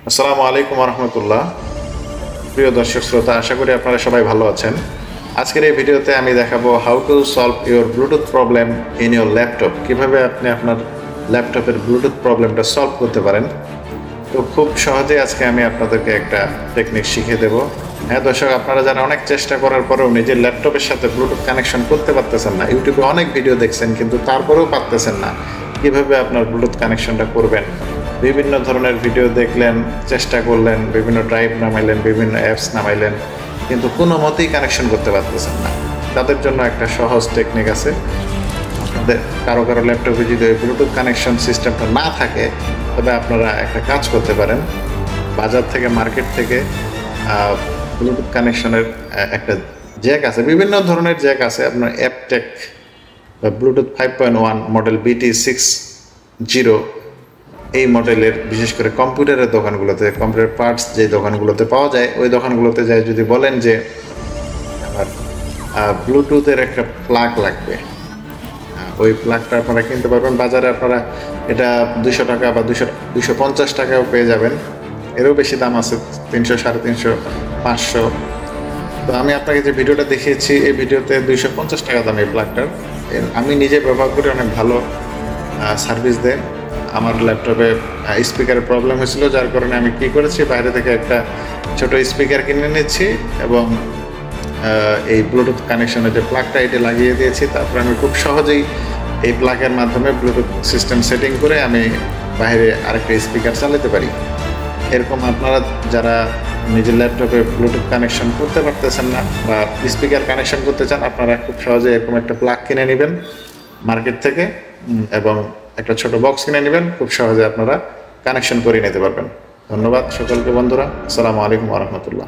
আসসালামু আলাইকুম রহমতুল্লাহ। প্রিয় দর্শক শ্রোতা, আশা করি আপনারা সবাই ভালো আছেন। আজকের এই ভিডিওতে আমি দেখাবো how to solve your Bluetooth problem in your laptop. কিভাবে আপনি আপনার ল্যাপটপের ব্লুটুথ প্রবলেমটা সলভ করতে পারেন। তো খুব সহজে আজকে আমি আপনাদেরকে একটা টেকনিক শিখিয়ে দেব। হ্যাঁ দর্শক, আপনারা যারা অনেক চেষ্টা করার পরেও নিজের ল্যাপটপের সাথে ব্লুটুথ কানেকশন করতে পারতেছেন না, ইউটিউবে অনেক ভিডিও দেখছেন কিন্তু তারপরেও পারতেছেন না কিভাবে আপনার ব্লুটুথ কানেকশনটা করবেন। বিভিন্ন ধরনের ভিডিও দেখলেন, চেষ্টা করলেন, বিভিন্ন ড্রাইভ নামাইলেন, বিভিন্ন অ্যাপস নামাইলেন, কিন্তু কোনো মতেই কানেকশন করতে পারতেছেন না। তাদের জন্য একটা সহজ টেকনিক আছে। আপনাদের কারো ল্যাপটপে যদি ব্লুটুথ কানেকশন সিস্টেমটা না থাকে, তবে আপনারা একটা কাজ করতে পারেন। বাজার থেকে, মার্কেট থেকে ব্লুটুথ কানেকশনের একটা জ্যাক আছে, বিভিন্ন ধরনের জ্যাক আছে। আপনার অ্যাপটেক বা ব্লুটুথ 5.1 মডেল BT60 এই মডেলের, বিশেষ করে কম্পিউটারের দোকানগুলোতে, কম্পিউটার পার্টস যে দোকানগুলোতে পাওয়া যায়, ওই দোকানগুলোতে যায় যদি বলেন যে আমার ব্লুটুথের একটা প্লাগ লাগবে, ওই প্লাগটা আপনারা কিনতে পারবেন বাজারে। আপনারা এটা 200 টাকা বা 250 টাকাও পেয়ে যাবেন। এরও বেশি দাম আছে, 300, 350, 500। তো আমি আপনাকে যে ভিডিওটা দেখিয়েছি, এই ভিডিওতে 250 টাকা দাম এই প্লাগটার। আমি নিজে ব্যবহার করে অনেক ভালো সার্ভিস দেয়। আমার ল্যাপটপে স্পিকারের প্রবলেম হয়েছিল, যার কারণে আমি কী করেছি, বাইরে থেকে একটা ছোট স্পিকার কিনে নিচ্ছি এবং এই ব্লুটুথ কানেকশনের যে প্লাগটা এটা লাগিয়ে দিয়েছি। তারপর আমি খুব সহজেই এই প্লাগের মাধ্যমে ব্লুটুথ সিস্টেম সেটিং করে আমি বাইরে আরেকটা স্পিকার চালাতে পারি। এরকম আপনারা যারা নিজের ল্যাপটপে ব্লুটুথ কানেকশন করতে পারতেছেন না বা স্পিকার কানেকশন করতে চান, আপনারা খুব সহজে এরকম একটা প্লাগ কিনে নেবেন মার্কেট থেকে এবং একটা ছোট বক্স কিনে নেবেন। খুব সহজে আপনারা কানেকশন করে নিতে পারবেন। ধন্যবাদ সকলকে বন্ধুরা। আসসালামু আলাইকুম রহমতুল্লাহ।